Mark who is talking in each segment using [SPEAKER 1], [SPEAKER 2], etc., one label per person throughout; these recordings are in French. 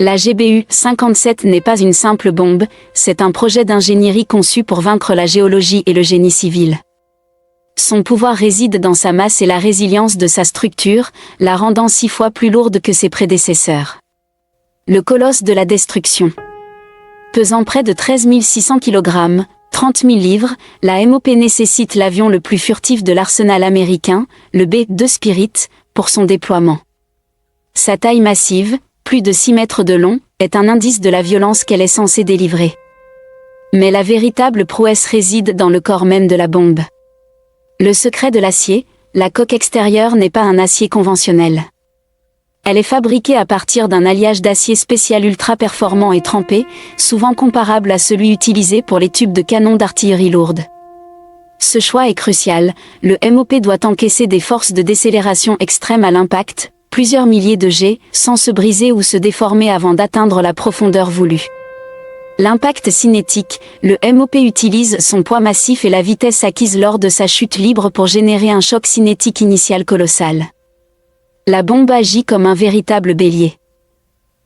[SPEAKER 1] La GBU-57 n'est pas une simple bombe, c'est un projet d'ingénierie conçu pour vaincre la géologie et le génie civil. Son pouvoir réside dans sa masse et la résilience de sa structure, la rendant 6 fois plus lourde que ses prédécesseurs. Le colosse de la destruction. Pesant près de 13 600 kg, 30 000 livres, la MOP nécessite l'avion le plus furtif de l'arsenal américain, le B-2 Spirit, pour son déploiement. Sa taille massive, plus de 6 mètres de long, est un indice de la violence qu'elle est censée délivrer. Mais la véritable prouesse réside dans le corps même de la bombe. Le secret de l'acier, la coque extérieure n'est pas un acier conventionnel. Elle est fabriquée à partir d'un alliage d'acier spécial ultra performant et trempé, souvent comparable à celui utilisé pour les tubes de canon d'artillerie lourde. Ce choix est crucial, le MOP doit encaisser des forces de décélération extrêmes à l'impact, plusieurs milliers de G, sans se briser ou se déformer avant d'atteindre la profondeur voulue. L'impact cinétique, le MOP utilise son poids massif et la vitesse acquise lors de sa chute libre pour générer un choc cinétique initial colossal. La bombe agit comme un véritable bélier.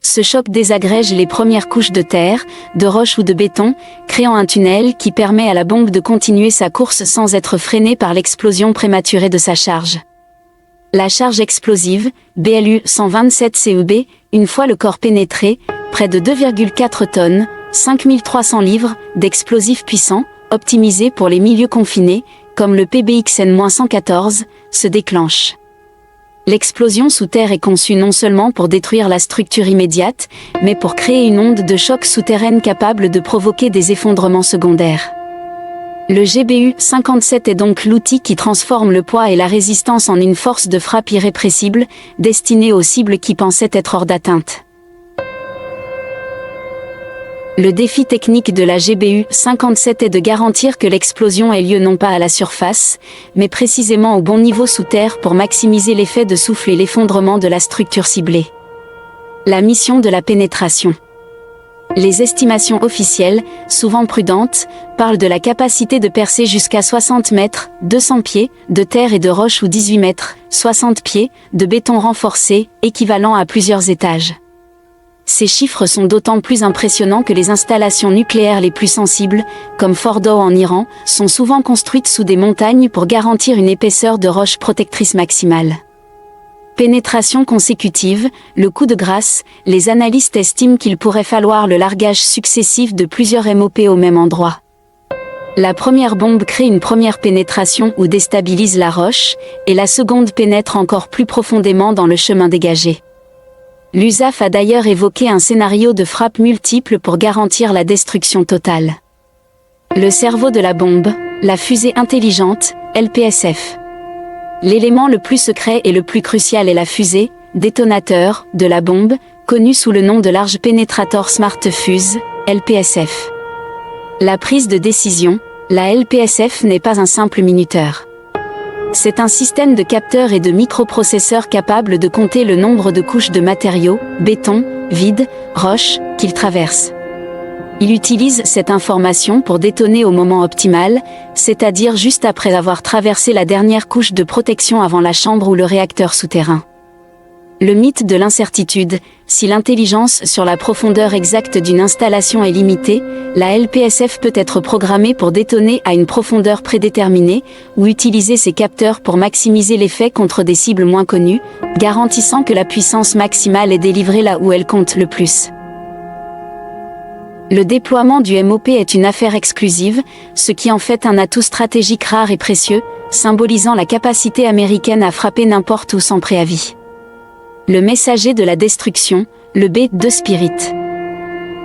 [SPEAKER 1] Ce choc désagrège les premières couches de terre, de roche ou de béton, créant un tunnel qui permet à la bombe de continuer sa course sans être freinée par l'explosion prématurée de sa charge. La charge explosive, BLU 127 CEB, une fois le corps pénétré, près de 2,4 tonnes, 5300 livres, d'explosifs puissants, optimisés pour les milieux confinés, comme le PBXN-114, se déclenche. L'explosion sous terre est conçue non seulement pour détruire la structure immédiate, mais pour créer une onde de choc souterraine capable de provoquer des effondrements secondaires. Le GBU-57 est donc l'outil qui transforme le poids et la résistance en une force de frappe irrépressible, destinée aux cibles qui pensaient être hors d'atteinte. Le défi technique de la GBU-57 est de garantir que l'explosion ait lieu non pas à la surface, mais précisément au bon niveau sous terre pour maximiser l'effet de souffle et l'effondrement de la structure ciblée. La mission de la pénétration. Les estimations officielles, souvent prudentes, parlent de la capacité de percer jusqu'à 60 mètres, 200 pieds, de terre et de roche ou 18 mètres, 60 pieds, de béton renforcé, équivalent à plusieurs étages. Ces chiffres sont d'autant plus impressionnants que les installations nucléaires les plus sensibles, comme Fordow en Iran, sont souvent construites sous des montagnes pour garantir une épaisseur de roche protectrice maximale. Pénétration consécutive, le coup de grâce, les analystes estiment qu'il pourrait falloir le largage successif de plusieurs MOP au même endroit. La première bombe crée une première pénétration ou déstabilise la roche, et la seconde pénètre encore plus profondément dans le chemin dégagé. L'USAF a d'ailleurs évoqué un scénario de frappe multiple pour garantir la destruction totale. Le cerveau de la bombe, la fusée intelligente, LPSF. L'élément le plus secret et le plus crucial est la fusée, détonateur, de la bombe, connue sous le nom de Large Penetrator Smart Fuse, LPSF. La prise de décision, la LPSF n'est pas un simple minuteur. C'est un système de capteurs et de microprocesseurs capable de compter le nombre de couches de matériaux, béton, vide, roche, qu'il traverse. Il utilise cette information pour détonner au moment optimal, c'est-à-dire juste après avoir traversé la dernière couche de protection avant la chambre ou le réacteur souterrain. Le mythe de l'incertitude, si l'intelligence sur la profondeur exacte d'une installation est limitée, la LPSF peut être programmée pour détonner à une profondeur prédéterminée, ou utiliser ses capteurs pour maximiser l'effet contre des cibles moins connues, garantissant que la puissance maximale est délivrée là où elle compte le plus. Le déploiement du MOP est une affaire exclusive, ce qui en fait un atout stratégique rare et précieux, symbolisant la capacité américaine à frapper n'importe où sans préavis. Le messager de la destruction, le B-2 Spirit.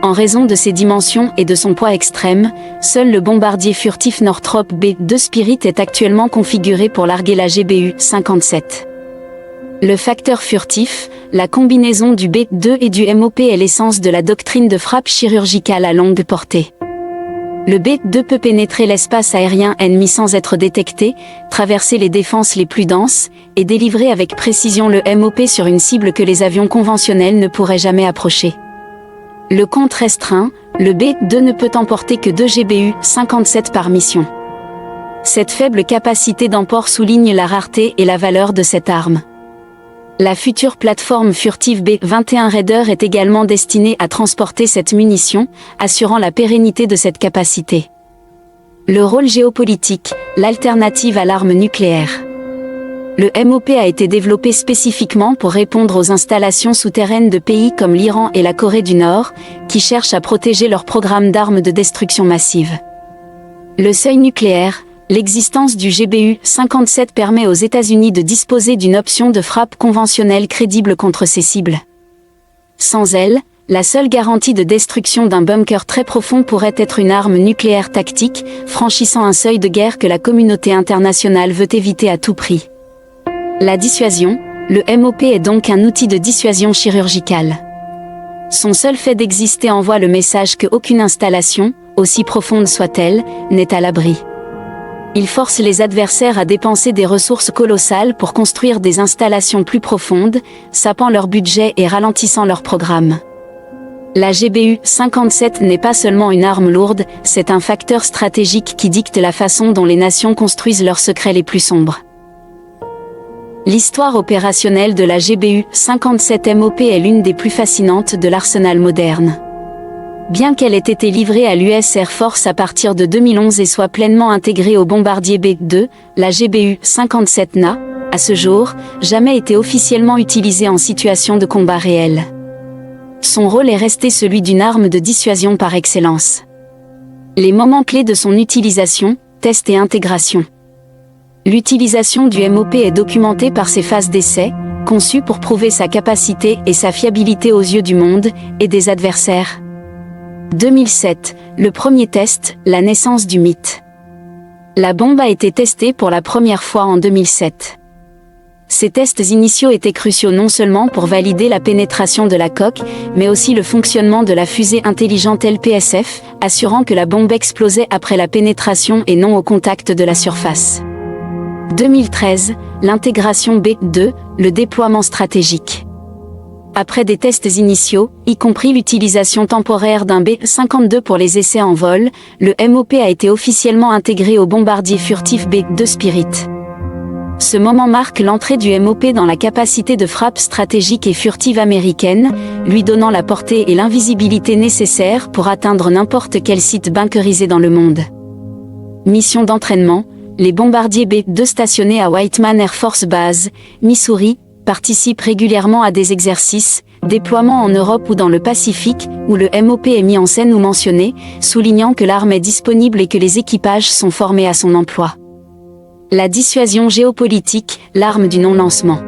[SPEAKER 1] En raison de ses dimensions et de son poids extrême, seul le bombardier furtif Northrop B-2 Spirit est actuellement configuré pour larguer la GBU-57. Le facteur furtif, la combinaison du B-2 et du MOP est l'essence de la doctrine de frappe chirurgicale à longue portée. Le B-2 peut pénétrer l'espace aérien ennemi sans être détecté, traverser les défenses les plus denses, et délivrer avec précision le MOP sur une cible que les avions conventionnels ne pourraient jamais approcher. Le compte restreint, le B-2 ne peut emporter que 2 GBU-57 par mission. Cette faible capacité d'emport souligne la rareté et la valeur de cette arme. La future plateforme furtive B-21 Raider est également destinée à transporter cette munition, assurant la pérennité de cette capacité. Le rôle géopolitique, l'alternative à l'arme nucléaire. Le MOP a été développé spécifiquement pour répondre aux installations souterraines de pays comme l'Iran et la Corée du Nord, qui cherchent à protéger leurs programmes d'armes de destruction massive. Le seuil nucléaire, l'existence du GBU-57 permet aux États-Unis de disposer d'une option de frappe conventionnelle crédible contre ces cibles. Sans elle, la seule garantie de destruction d'un bunker très profond pourrait être une arme nucléaire tactique, franchissant un seuil de guerre que la communauté internationale veut éviter à tout prix. La dissuasion, le MOP est donc un outil de dissuasion chirurgicale. Son seul fait d'exister envoie le message qu'aucune installation, aussi profonde soit-elle, n'est à l'abri. Il force les adversaires à dépenser des ressources colossales pour construire des installations plus profondes, sapant leur budget et ralentissant leur programme. La GBU-57 n'est pas seulement une arme lourde, c'est un facteur stratégique qui dicte la façon dont les nations construisent leurs secrets les plus sombres. L'histoire opérationnelle de la GBU-57 MOP est l'une des plus fascinantes de l'arsenal moderne. Bien qu'elle ait été livrée à l'US Air Force à partir de 2011 et soit pleinement intégrée au bombardier B-2, la GBU-57 n'a, à ce jour, jamais été officiellement utilisée en situation de combat réel. Son rôle est resté celui d'une arme de dissuasion par excellence. Les moments clés de son utilisation, test et intégration. L'utilisation du MOP est documentée par ses phases d'essai, conçues pour prouver sa capacité et sa fiabilité aux yeux du monde et des adversaires. 2007, le premier test, la naissance du mythe. La bombe a été testée pour la première fois en 2007. Ces tests initiaux étaient cruciaux non seulement pour valider la pénétration de la coque, mais aussi le fonctionnement de la fusée intelligente LPSF, assurant que la bombe explosait après la pénétration et non au contact de la surface. 2013, l'intégration B-2, le déploiement stratégique. Après des tests initiaux, y compris l'utilisation temporaire d'un B-52 pour les essais en vol, le MOP a été officiellement intégré au bombardier furtif B-2 Spirit. Ce moment marque l'entrée du MOP dans la capacité de frappe stratégique et furtive américaine, lui donnant la portée et l'invisibilité nécessaires pour atteindre n'importe quel site bunkerisé dans le monde. Mission d'entraînement, les bombardiers B-2 stationnés à Whiteman Air Force Base, Missouri, participent régulièrement à des exercices, déploiements en Europe ou dans le Pacifique, où le MOP est mis en scène ou mentionné, soulignant que l'arme est disponible et que les équipages sont formés à son emploi. La dissuasion géopolitique, l'arme du non-lancement.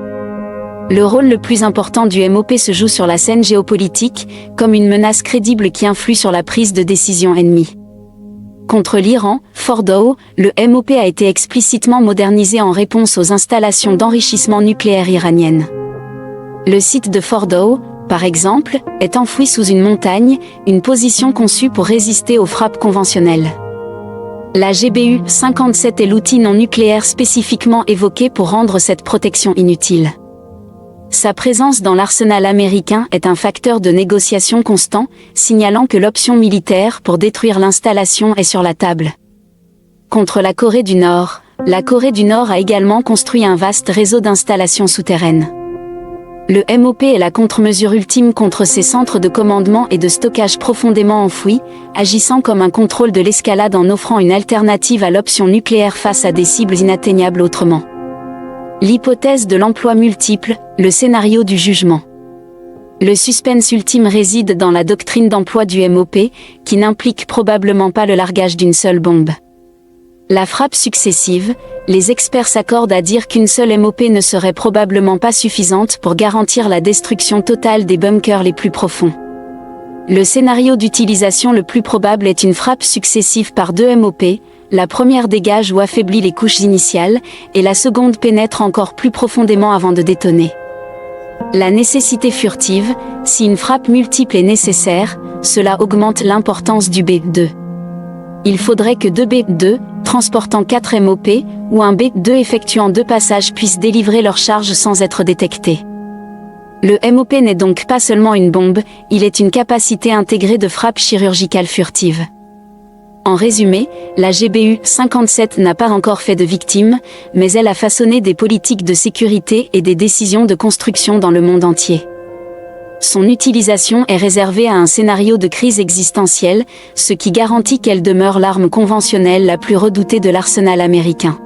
[SPEAKER 1] Le rôle le plus important du MOP se joue sur la scène géopolitique, comme une menace crédible qui influe sur la prise de décision ennemie. Contre l'Iran, Fordow, le MOP a été explicitement modernisé en réponse aux installations d'enrichissement nucléaire iraniennes. Le site de Fordow, par exemple, est enfoui sous une montagne, une position conçue pour résister aux frappes conventionnelles. La GBU-57 est l'outil non nucléaire spécifiquement évoqué pour rendre cette protection inutile. Sa présence dans l'arsenal américain est un facteur de négociation constant, signalant que l'option militaire pour détruire l'installation est sur la table. Contre la Corée du Nord, la Corée du Nord a également construit un vaste réseau d'installations souterraines. Le MOP est la contre-mesure ultime contre ces centres de commandement et de stockage profondément enfouis, agissant comme un contrôle de l'escalade en offrant une alternative à l'option nucléaire face à des cibles inatteignables autrement. L'hypothèse de l'emploi multiple, le scénario du jugement. Le suspense ultime réside dans la doctrine d'emploi du MOP, qui n'implique probablement pas le largage d'une seule bombe. La frappe successive, les experts s'accordent à dire qu'une seule MOP ne serait probablement pas suffisante pour garantir la destruction totale des bunkers les plus profonds. Le scénario d'utilisation le plus probable est une frappe successive par 2 MOP, la première dégage ou affaiblit les couches initiales, et la seconde pénètre encore plus profondément avant de détonner. La nécessité furtive, si une frappe multiple est nécessaire, cela augmente l'importance du B-2. Il faudrait que 2 B-2, transportant 4 MOP, ou un B-2 effectuant 2 passages puissent délivrer leur charge sans être détectés. Le MOP n'est donc pas seulement une bombe, il est une capacité intégrée de frappe chirurgicale furtive. En résumé, la GBU-57 n'a pas encore fait de victimes, mais elle a façonné des politiques de sécurité et des décisions de construction dans le monde entier. Son utilisation est réservée à un scénario de crise existentielle, ce qui garantit qu'elle demeure l'arme conventionnelle la plus redoutée de l'arsenal américain.